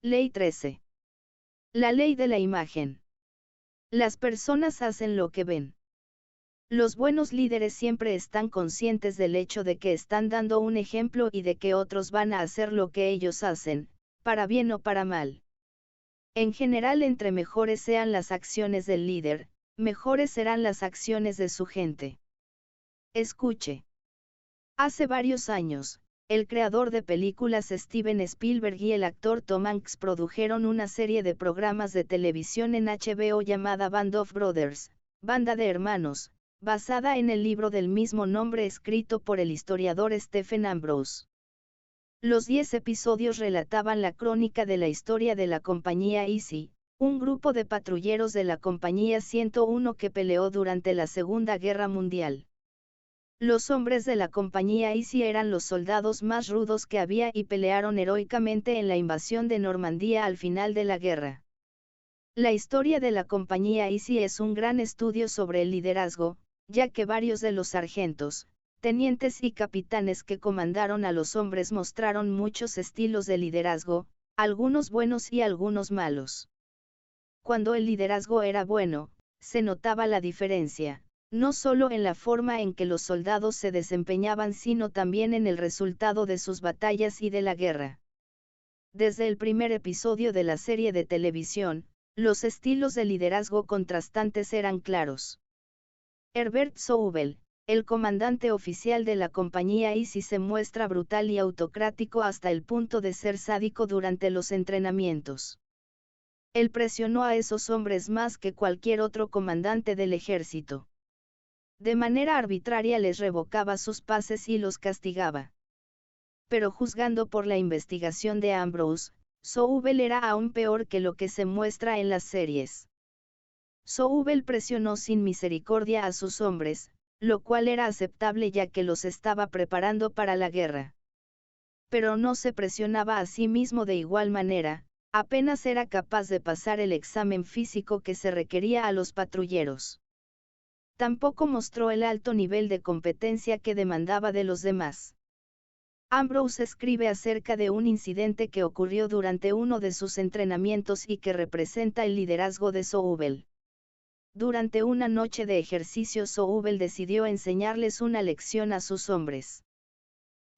Ley 13. La ley de la imagen. Las personas hacen lo que ven. Los buenos líderes siempre están conscientes del hecho de que están dando un ejemplo y de que otros van a hacer lo que ellos hacen, para bien o para mal. En general, entre mejores sean las acciones del líder, mejores serán las acciones de su gente. Escuche. Hace varios años, el creador de películas Steven Spielberg y el actor Tom Hanks produjeron una serie de programas de televisión en HBO llamada Band of Brothers, Banda de Hermanos, basada en el libro del mismo nombre escrito por el historiador Stephen Ambrose. Los 10 episodios relataban la crónica de la historia de la compañía Easy, un grupo de patrulleros de la compañía 101 que peleó durante la Segunda Guerra Mundial. Los hombres de la compañía Easy eran los soldados más rudos que había y pelearon heroicamente en la invasión de Normandía al final de la guerra. La historia de la compañía Easy es un gran estudio sobre el liderazgo, ya que varios de los sargentos, tenientes y capitanes que comandaron a los hombres mostraron muchos estilos de liderazgo, algunos buenos y algunos malos. Cuando el liderazgo era bueno, se notaba la diferencia, no solo en la forma en que los soldados se desempeñaban sino también en el resultado de sus batallas y de la guerra. Desde el primer episodio de la serie de televisión, los estilos de liderazgo contrastantes eran claros. Herbert Soubel, el comandante oficial de la compañía Easy, se muestra brutal y autocrático hasta el punto de ser sádico durante los entrenamientos. Él presionó a esos hombres más que cualquier otro comandante del ejército. De manera arbitraria les revocaba sus pases y los castigaba. Pero juzgando por la investigación de Ambrose, Soubel era aún peor que lo que se muestra en las series. Soubel presionó sin misericordia a sus hombres, lo cual era aceptable ya que los estaba preparando para la guerra. Pero no se presionaba a sí mismo de igual manera, apenas era capaz de pasar el examen físico que se requería a los patrulleros. Tampoco mostró el alto nivel de competencia que demandaba de los demás. Ambrose escribe acerca de un incidente que ocurrió durante uno de sus entrenamientos y que representa el liderazgo de Soubel. Durante una noche de ejercicio, Soubel decidió enseñarles una lección a sus hombres.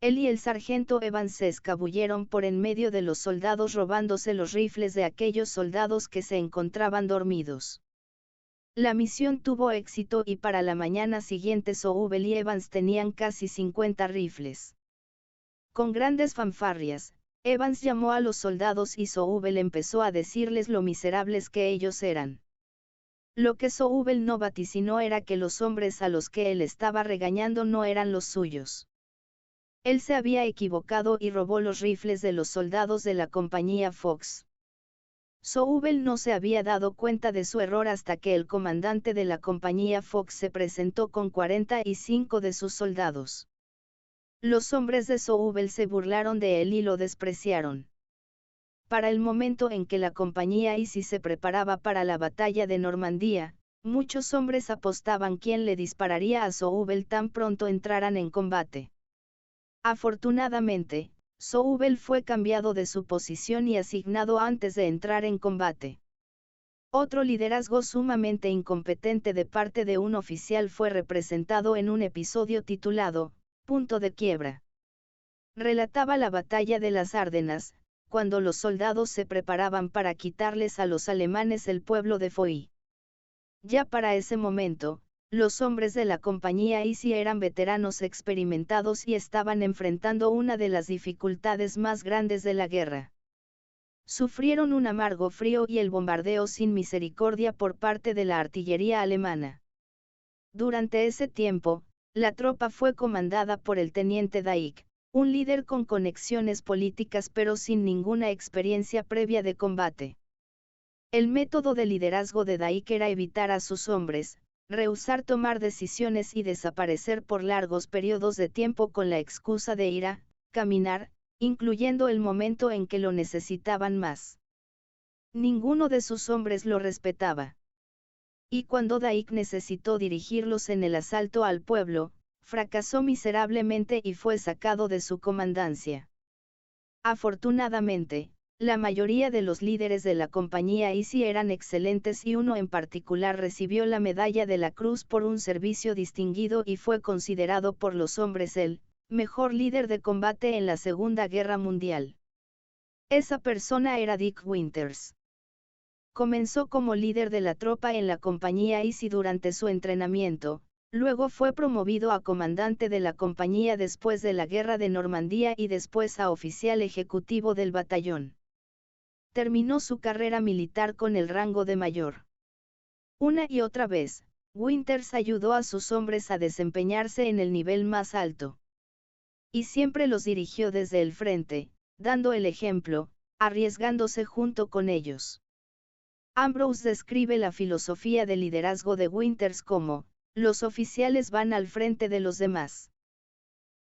Él y el sargento Evans se escabulleron por en medio de los soldados robándose los rifles de aquellos soldados que se encontraban dormidos. La misión tuvo éxito y para la mañana siguiente Soubel y Evans tenían casi 50 rifles. Con grandes fanfarrias, Evans llamó a los soldados y Soubel empezó a decirles lo miserables que ellos eran. Lo que Soubel no vaticinó era que los hombres a los que él estaba regañando no eran los suyos. Él se había equivocado y robó los rifles de los soldados de la compañía Fox. Soubel no se había dado cuenta de su error hasta que el comandante de la compañía Fox se presentó con 45 de sus soldados. Los hombres de Soubel se burlaron de él y lo despreciaron. Para el momento en que la compañía Easy se preparaba para la batalla de Normandía, muchos hombres apostaban quién le dispararía a Soubel tan pronto entraran en combate. Afortunadamente, Soubel fue cambiado de su posición y asignado antes de entrar en combate. Otro liderazgo sumamente incompetente de parte de un oficial fue representado en un episodio titulado Punto de quiebra. Relataba la batalla de las Ardenas, cuando los soldados se preparaban para quitarles a los alemanes el pueblo de Foy. Ya para ese momento, los hombres de la compañía Easy eran veteranos experimentados y estaban enfrentando una de las dificultades más grandes de la guerra. Sufrieron un amargo frío y el bombardeo sin misericordia por parte de la artillería alemana. Durante ese tiempo, la tropa fue comandada por el teniente Dyck, un líder con conexiones políticas pero sin ninguna experiencia previa de combate. El método de liderazgo de Dyck era evitar a sus hombres, rehusar tomar decisiones y desaparecer por largos periodos de tiempo con la excusa de ir a caminar, incluyendo el momento en que lo necesitaban más. Ninguno de sus hombres lo respetaba. Y cuando Dyck necesitó dirigirlos en el asalto al pueblo, fracasó miserablemente y fue sacado de su comandancia. Afortunadamente, La mayoría de los líderes de la compañía Easy eran excelentes y uno en particular recibió la medalla de la Cruz por un servicio distinguido y fue considerado por los hombres el mejor líder de combate en la Segunda Guerra Mundial. Esa persona era Dick Winters. Comenzó como líder de la tropa en la compañía Easy durante su entrenamiento, luego fue promovido a comandante de la compañía después de la Guerra de Normandía y después a oficial ejecutivo del batallón. Terminó su carrera militar con el rango de mayor. Una y otra vez, Winters ayudó a sus hombres a desempeñarse en el nivel más alto. Y siempre los dirigió desde el frente, dando el ejemplo, arriesgándose junto con ellos. Ambrose describe la filosofía de liderazgo de Winters como, los oficiales van al frente de los demás.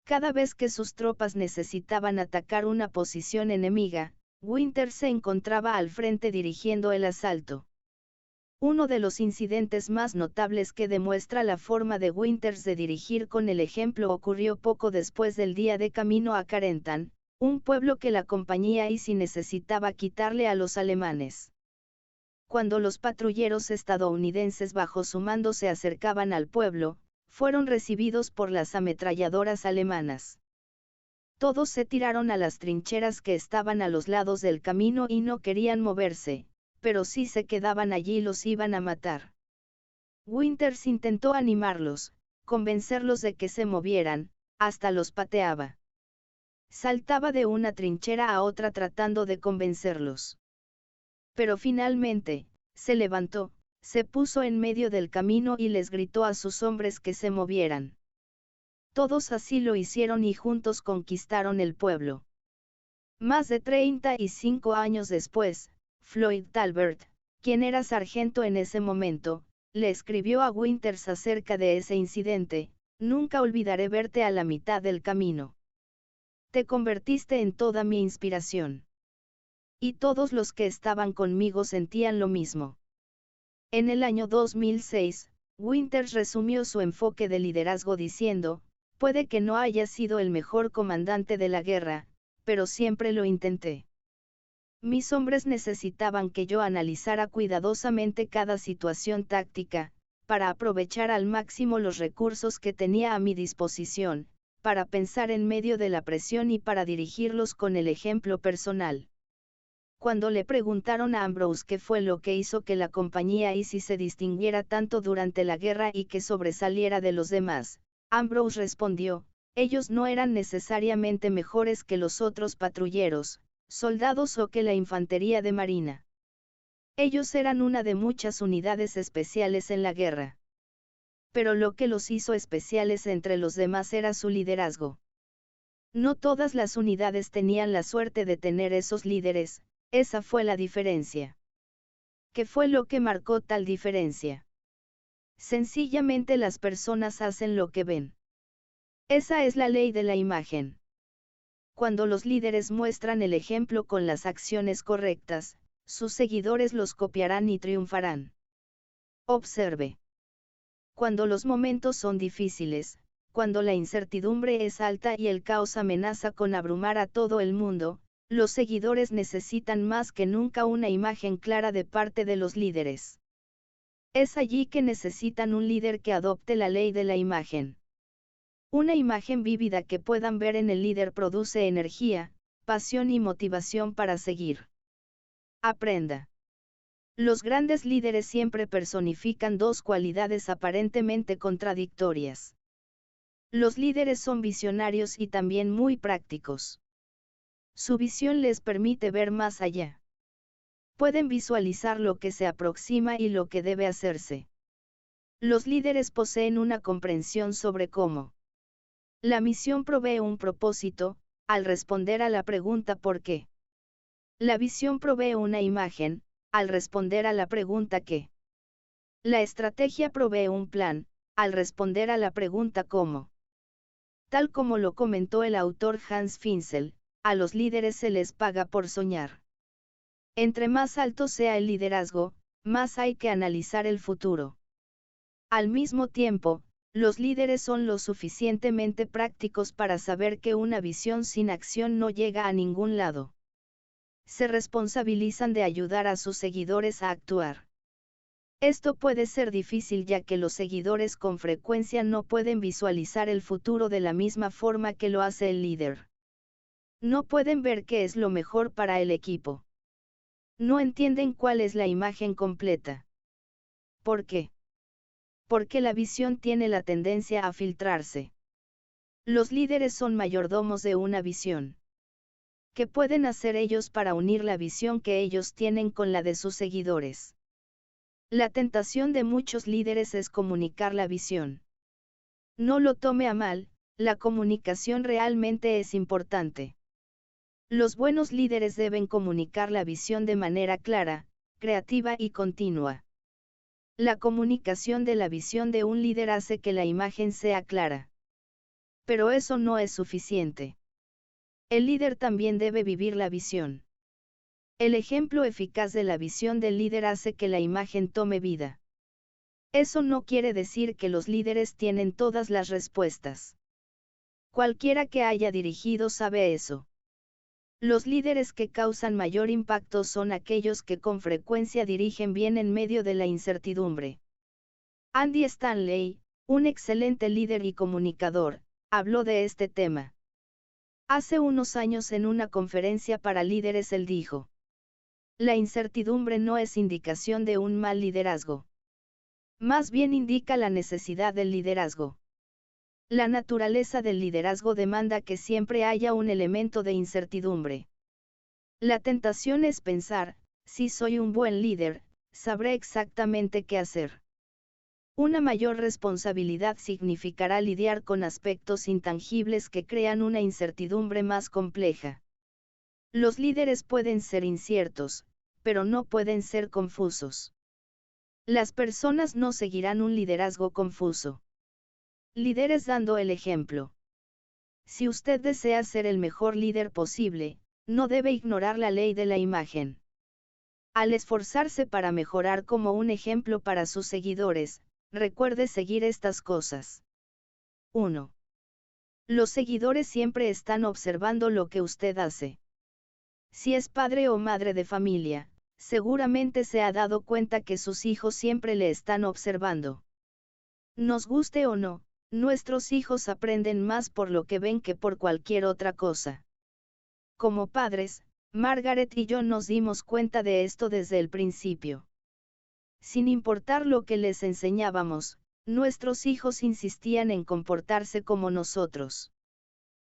Cada vez que sus tropas necesitaban atacar una posición enemiga, Winters se encontraba al frente dirigiendo el asalto. Uno de los incidentes más notables que demuestra la forma de Winters de dirigir con el ejemplo ocurrió poco después del día de camino a Carentan, un pueblo que la compañía Easy necesitaba quitarle a los alemanes. Cuando los patrulleros estadounidenses bajo su mando se acercaban al pueblo, fueron recibidos por las ametralladoras alemanas. Todos se tiraron a las trincheras que estaban a los lados del camino y no querían moverse, pero si se quedaban allí los iban a matar. Winters intentó animarlos, convencerlos de que se movieran, hasta los pateaba. Saltaba de una trinchera a otra tratando de convencerlos. Pero finalmente, se levantó, se puso en medio del camino y les gritó a sus hombres que se movieran. Todos así lo hicieron y juntos conquistaron el pueblo. Más de 35 años después, Floyd Talbert, quien era sargento en ese momento, le escribió a Winters acerca de ese incidente: nunca olvidaré verte a la mitad del camino. Te convertiste en toda mi inspiración. Y todos los que estaban conmigo sentían lo mismo. En el año 2006, Winters resumió su enfoque de liderazgo diciendo: puede que no haya sido el mejor comandante de la guerra, pero siempre lo intenté. Mis hombres necesitaban que yo analizara cuidadosamente cada situación táctica, para aprovechar al máximo los recursos que tenía a mi disposición, para pensar en medio de la presión y para dirigirlos con el ejemplo personal. Cuando le preguntaron a Ambrose qué fue lo que hizo que la compañía Easy se distinguiera tanto durante la guerra y que sobresaliera de los demás, Ambrose respondió: ellos no eran necesariamente mejores que los otros patrulleros, soldados o que la infantería de marina. Ellos eran una de muchas unidades especiales en la guerra. Pero lo que los hizo especiales entre los demás era su liderazgo. No todas las unidades tenían la suerte de tener esos líderes, esa fue la diferencia. ¿Qué fue lo que marcó tal diferencia? Sencillamente las personas hacen lo que ven. Esa es la ley de la imagen. Cuando los líderes muestran el ejemplo con las acciones correctas, sus seguidores los copiarán y triunfarán. Observe. Cuando los momentos son difíciles, cuando la incertidumbre es alta y el caos amenaza con abrumar a todo el mundo, los seguidores necesitan más que nunca una imagen clara de parte de los líderes. Es allí que necesitan un líder que adopte la ley de la imagen. Una imagen vívida que puedan ver en el líder produce energía, pasión y motivación para seguir. Aprenda. Los grandes líderes siempre personifican dos cualidades aparentemente contradictorias. Los líderes son visionarios y también muy prácticos. Su visión les permite ver más allá. Pueden visualizar lo que se aproxima y lo que debe hacerse. Los líderes poseen una comprensión sobre cómo. La misión provee un propósito, al responder a la pregunta ¿por qué? La visión provee una imagen, al responder a la pregunta ¿qué? La estrategia provee un plan, al responder a la pregunta ¿cómo? Tal como lo comentó el autor Hans Finzel, a los líderes se les paga por soñar. Entre más alto sea el liderazgo, más hay que analizar el futuro. Al mismo tiempo, los líderes son lo suficientemente prácticos para saber que una visión sin acción no llega a ningún lado. se responsabilizan de ayudar a sus seguidores a actuar. Esto puede ser difícil ya que los seguidores con frecuencia no pueden visualizar el futuro de la misma forma que lo hace el líder. No pueden ver qué es lo mejor para el equipo. No entienden cuál es la imagen completa. ¿Por qué? Porque la visión tiene la tendencia a filtrarse. Los líderes son mayordomos de una visión. ¿Qué pueden hacer ellos para unir la visión que ellos tienen con la de sus seguidores? La tentación de muchos líderes es comunicar la visión. No lo tome a mal, la comunicación realmente es importante. Los buenos líderes deben comunicar la visión de manera clara, creativa y continua. La comunicación de la visión de un líder hace que la imagen sea clara. Pero eso no es suficiente. El líder también debe vivir la visión. El ejemplo eficaz de la visión del líder hace que la imagen tome vida. Eso no quiere decir que los líderes tienen todas las respuestas. Cualquiera que haya dirigido sabe eso. Los líderes que causan mayor impacto son aquellos que con frecuencia dirigen bien en medio de la incertidumbre. Andy Stanley, un excelente líder y comunicador, habló de este tema. Hace unos años en una conferencia para líderes él dijo: la incertidumbre no es indicación de un mal liderazgo. Más bien indica la necesidad del liderazgo. La naturaleza del liderazgo demanda que siempre haya un elemento de incertidumbre. La tentación es pensar, si soy un buen líder, sabré exactamente qué hacer. Una mayor responsabilidad significará lidiar con aspectos intangibles que crean una incertidumbre más compleja. Los líderes pueden ser inciertos, pero no pueden ser confusos. Las personas no seguirán un liderazgo confuso. Líderes dando el ejemplo. Si usted desea ser el mejor líder posible, no debe ignorar la ley de la imagen. Al esforzarse para mejorar como un ejemplo para sus seguidores, recuerde seguir estas cosas. 1. Los seguidores siempre están observando lo que usted hace. Si es padre o madre de familia, seguramente se ha dado cuenta que sus hijos siempre le están observando. Nos guste o no, nuestros hijos aprenden más por lo que ven que por cualquier otra cosa. Como padres, Margaret y yo nos dimos cuenta de esto desde el principio. Sin importar lo que les enseñábamos, nuestros hijos insistían en comportarse como nosotros.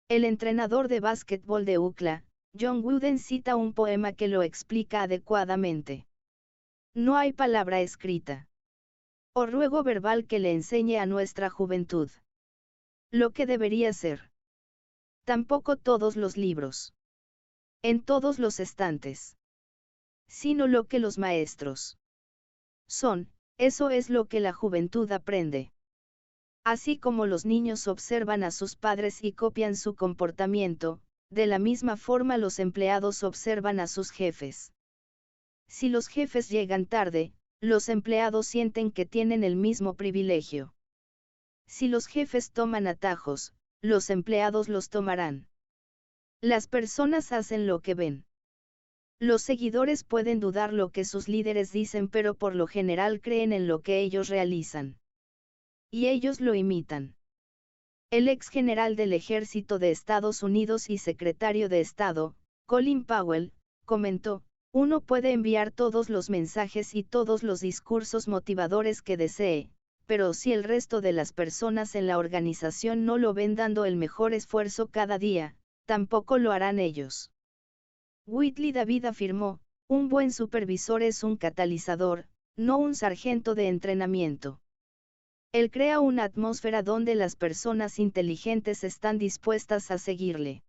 El entrenador de básquetbol de UCLA, John Wooden, cita un poema que lo explica adecuadamente. No hay palabra escrita o ruego verbal que le enseñe a nuestra juventud lo que debería ser. Tampoco todos los libros, en todos los estantes, sino lo que los maestros son. Eso es lo que la juventud aprende. Así como los niños observan a sus padres y copian su comportamiento, de la misma forma los empleados observan a sus jefes. Si los jefes llegan tarde, los empleados sienten que tienen el mismo privilegio. Si los jefes toman atajos, los empleados los tomarán. Las personas hacen lo que ven. Los seguidores pueden dudar lo que sus líderes dicen, pero por lo general creen en lo que ellos realizan. Y ellos lo imitan. El ex general del Ejército de Estados Unidos y secretario de Estado, Colin Powell, comentó: uno puede enviar todos los mensajes y todos los discursos motivadores que desee, pero si el resto de las personas en la organización no lo ven dando el mejor esfuerzo cada día, tampoco lo harán ellos. Whitley David afirmó: un buen supervisor es un catalizador, no un sargento de entrenamiento. Él crea una atmósfera donde las personas inteligentes están dispuestas a seguirle.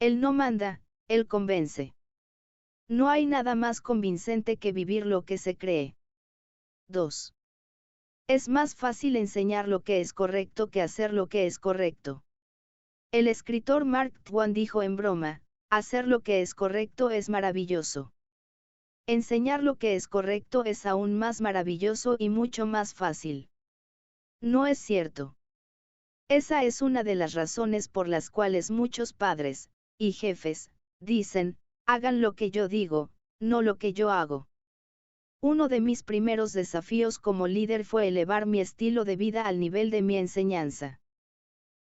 Él no manda, él convence. No hay nada más convincente que vivir lo que se cree. 2. Es más fácil enseñar lo que es correcto que hacer lo que es correcto. El escritor Mark Twain dijo en broma: hacer lo que es correcto es maravilloso. Enseñar lo que es correcto es aún más maravilloso y mucho más fácil. No es cierto. Esa es una de las razones por las cuales muchos padres y jefes dicen: Hagan lo que yo digo, no lo que yo hago. Uno de mis primeros desafíos como líder fue elevar mi estilo de vida al nivel de mi enseñanza.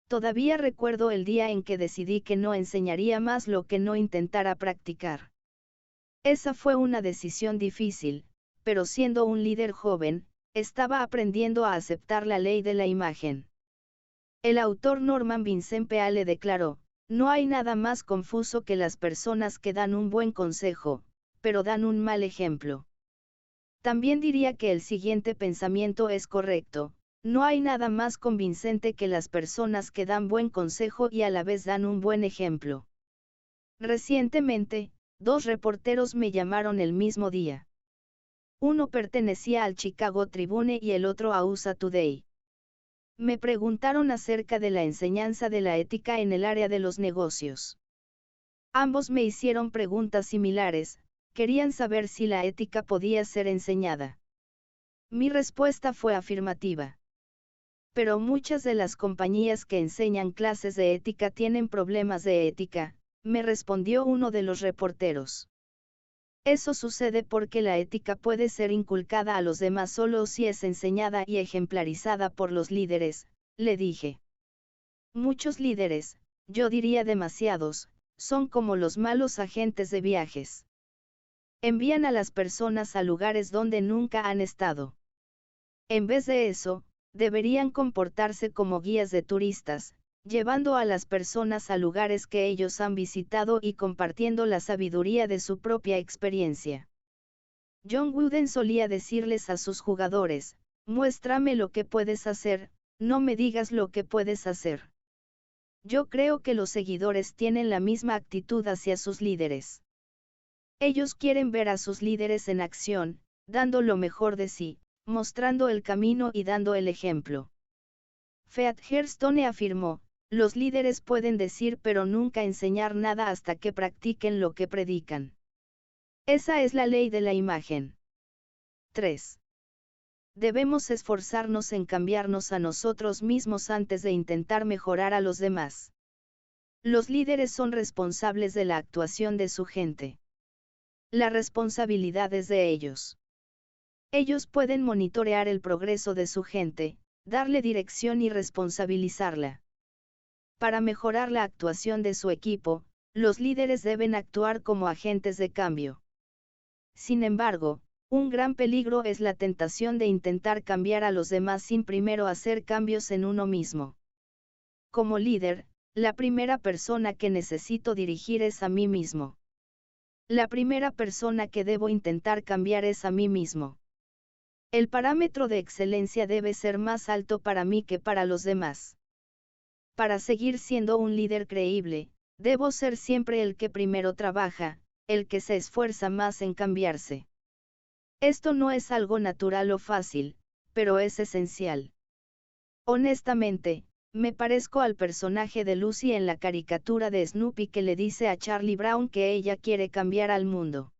Todavía recuerdo el día en que decidí que no enseñaría más lo que no intentara practicar. Esa fue una decisión difícil, pero siendo un líder joven, estaba aprendiendo a aceptar la ley de la imagen. El autor Norman Vincent Peale declaró: no hay nada más confuso que las personas que dan un buen consejo, pero dan un mal ejemplo. También diría que el siguiente pensamiento es correcto: no hay nada más convincente que las personas que dan buen consejo y a la vez dan un buen ejemplo. Recientemente, 2 reporteros me llamaron el mismo día. Uno pertenecía al Chicago Tribune y el otro a USA Today. Me preguntaron acerca de la enseñanza de la ética en el área de los negocios. Ambos me hicieron preguntas similares, querían saber si la ética podía ser enseñada. Mi respuesta fue afirmativa. Pero muchas de las compañías que enseñan clases de ética tienen problemas de ética, me respondió uno de los reporteros. Eso sucede porque la ética puede ser inculcada a los demás solo si es enseñada y ejemplarizada por los líderes, le dije. Muchos líderes, yo diría demasiados, son como los malos agentes de viajes. Envían a las personas a lugares donde nunca han estado. En vez de eso, deberían comportarse como guías de turistas, llevando a las personas a lugares que ellos han visitado y compartiendo la sabiduría de su propia experiencia. John Wooden solía decirles a sus jugadores: muéstrame lo que puedes hacer, no me digas lo que puedes hacer. Yo creo que los seguidores tienen la misma actitud hacia sus líderes. Ellos quieren ver a sus líderes en acción, dando lo mejor de sí, mostrando el camino y dando el ejemplo. Featherstone afirmó: los líderes pueden decir pero nunca enseñar nada hasta que practiquen lo que predican. Esa es la ley de la imagen. 3. Debemos esforzarnos en cambiarnos a nosotros mismos antes de intentar mejorar a los demás. Los líderes son responsables de la actuación de su gente. La responsabilidad es de ellos. Ellos pueden monitorear el progreso de su gente, darle dirección y responsabilizarla. Para mejorar la actuación de su equipo, los líderes deben actuar como agentes de cambio. Sin embargo, un gran peligro es la tentación de intentar cambiar a los demás sin primero hacer cambios en uno mismo. Como líder, la primera persona que necesito dirigir es a mí mismo. La primera persona que debo intentar cambiar es a mí mismo. El parámetro de excelencia debe ser más alto para mí que para los demás. Para seguir siendo un líder creíble, debo ser siempre el que primero trabaja, el que se esfuerza más en cambiarse. Esto no es algo natural o fácil, pero es esencial. Honestamente, me parezco al personaje de Lucy en la caricatura de Snoopy que le dice a Charlie Brown que ella quiere cambiar al mundo.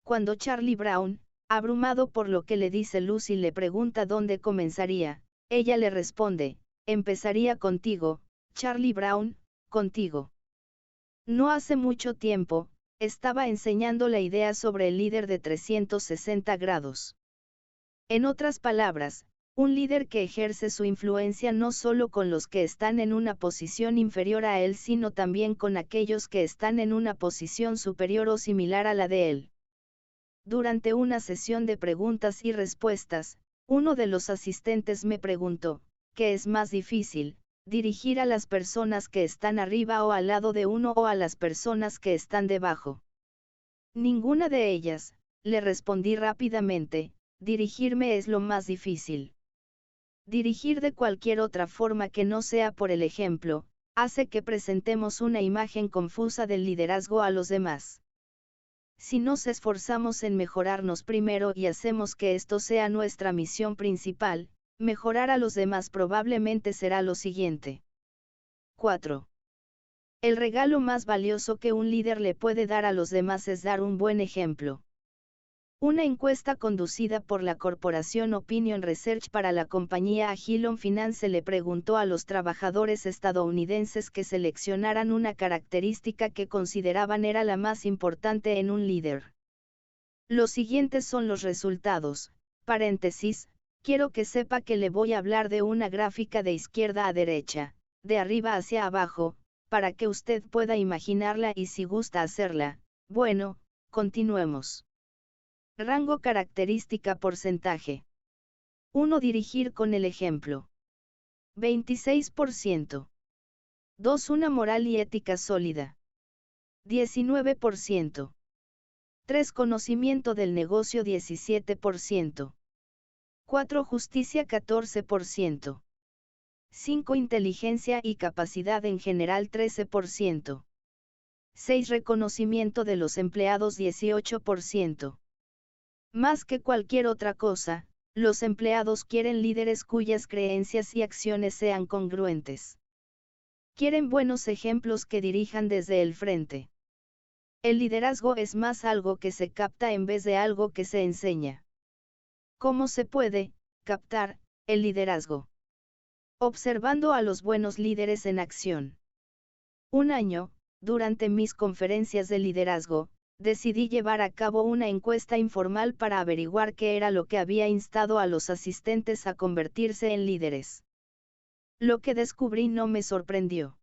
Cuando Charlie Brown, abrumado por lo que le dice Lucy, le pregunta dónde comenzaría, ella le responde: empezaría contigo, Charlie Brown, contigo. No hace mucho tiempo, estaba enseñando la idea sobre el líder de 360 grados. En otras palabras, un líder que ejerce su influencia no solo con los que están en una posición inferior a él, sino también con aquellos que están en una posición superior o similar a la de él. Durante una sesión de preguntas y respuestas, uno de los asistentes me preguntó: ¿qué es más difícil, dirigir a las personas que están arriba o al lado de uno o a las personas que están debajo? Ninguna de ellas, le respondí rápidamente: dirigirme es lo más difícil. Dirigir de cualquier otra forma que no sea por el ejemplo, hace que presentemos una imagen confusa del liderazgo a los demás. Si nos esforzamos en mejorarnos primero y hacemos que esto sea nuestra misión principal, mejorar a los demás probablemente será lo siguiente. 4. El regalo más valioso que un líder le puede dar a los demás es dar un buen ejemplo. Una encuesta conducida por la corporación Opinion Research para la compañía Agilon Finance le preguntó a los trabajadores estadounidenses que seleccionaran una característica que consideraban era la más importante en un líder. Los siguientes son los resultados, paréntesis, quiero que sepa que le voy a hablar de una gráfica de izquierda a derecha, de arriba hacia abajo, para que usted pueda imaginarla y si gusta hacerla, bueno, continuemos. Rango característica porcentaje. 1. Dirigir con el ejemplo. 26%. 2. Una moral y ética sólida. 19%. 3. Conocimiento del negocio 17%. 4. Justicia 14%. 5. Inteligencia y capacidad en general 13%. 6. Reconocimiento de los empleados 18%. Más que cualquier otra cosa, los empleados quieren líderes cuyas creencias y acciones sean congruentes. Quieren buenos ejemplos que dirijan desde el frente. El liderazgo es más algo que se capta en vez de algo que se enseña. ¿Cómo se puede captar el liderazgo? Observando a los buenos líderes en acción. Un año, durante mis conferencias de liderazgo, decidí llevar a cabo una encuesta informal para averiguar qué era lo que había instado a los asistentes a convertirse en líderes. Lo que descubrí no me sorprendió.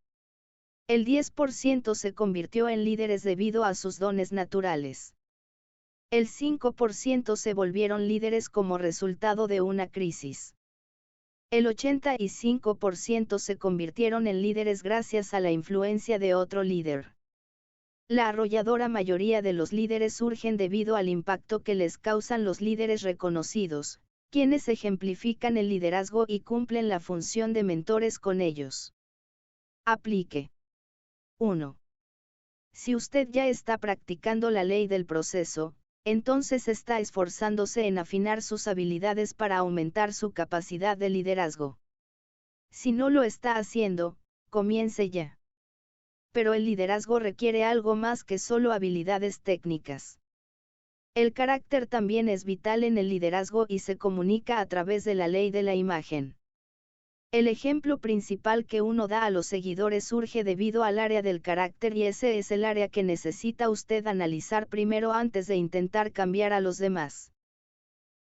El 10% se convirtió en líderes debido a sus dones naturales. El 5% se volvieron líderes como resultado de una crisis. El 85% se convirtieron en líderes gracias a la influencia de otro líder. La arrolladora mayoría de los líderes surgen debido al impacto que les causan los líderes reconocidos, quienes ejemplifican el liderazgo y cumplen la función de mentores con ellos. Aplique. 1. Si usted ya está practicando la ley del proceso, entonces está esforzándose en afinar sus habilidades para aumentar su capacidad de liderazgo. Si no lo está haciendo, comience ya. Pero el liderazgo requiere algo más que solo habilidades técnicas. El carácter también es vital en el liderazgo y se comunica a través de la ley de la imagen. El ejemplo principal que uno da a los seguidores surge debido al área del carácter y ese es el área que necesita usted analizar primero antes de intentar cambiar a los demás.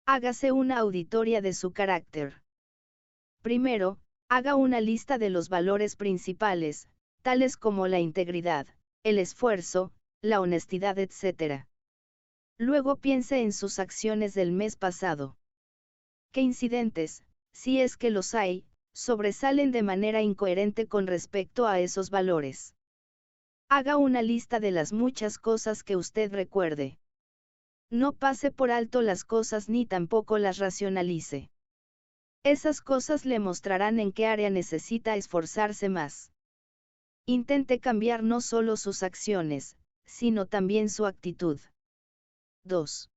Hágase una auditoría de su carácter. Primero, haga una lista de los valores principales, tales como la integridad, el esfuerzo, la honestidad, etc. Luego piense en sus acciones del mes pasado. ¿Qué incidentes, si es que los hay, sobresalen de manera incoherente con respecto a esos valores? Haga una lista de las muchas cosas que usted recuerde. No pase por alto las cosas ni tampoco las racionalice. Esas cosas le mostrarán en qué área necesita esforzarse más. Intente cambiar no solo sus acciones, sino también su actitud. 2.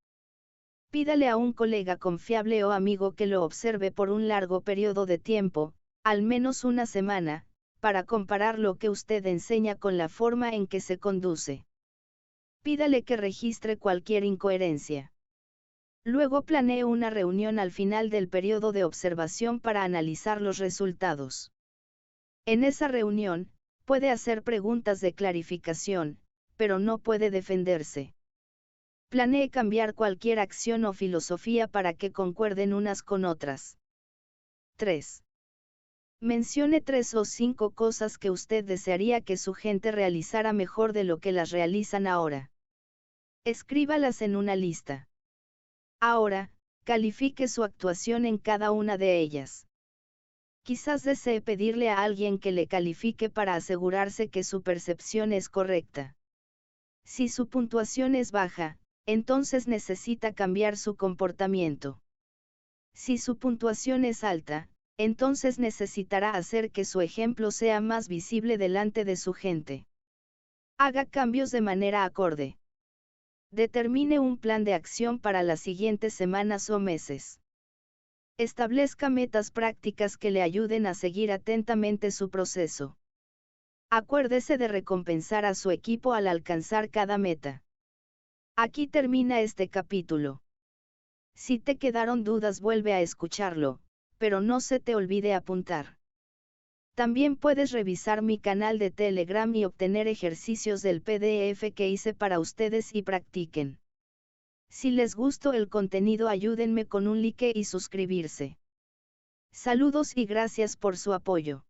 Pídale a un colega confiable o amigo que lo observe por un largo periodo de tiempo, al menos una semana, para comparar lo que usted enseña con la forma en que se conduce. Pídale que registre cualquier incoherencia. Luego planee una reunión al final del periodo de observación para analizar los resultados. En esa reunión, puede hacer preguntas de clarificación, pero no puede defenderse. Planee cambiar cualquier acción o filosofía para que concuerden unas con otras. 3. Mencione 3 o 5 cosas que usted desearía que su gente realizara mejor de lo que las realizan ahora. Escríbalas en una lista. Ahora, califique su actuación en cada una de ellas. Quizás desee pedirle a alguien que le califique para asegurarse que su percepción es correcta. Si su puntuación es baja, entonces necesita cambiar su comportamiento. Si su puntuación es alta, entonces necesitará hacer que su ejemplo sea más visible delante de su gente. Haga cambios de manera acorde. Determine un plan de acción para las siguientes semanas o meses. Establezca metas prácticas que le ayuden a seguir atentamente su proceso. Acuérdese de recompensar a su equipo al alcanzar cada meta. Aquí termina este capítulo. Si te quedaron dudas vuelve a escucharlo, pero no se te olvide apuntar. También puedes revisar mi canal de Telegram y obtener ejercicios del PDF que hice para ustedes y practiquen. Si les gustó el contenido ayúdenme con un like y suscribirse. Saludos y gracias por su apoyo.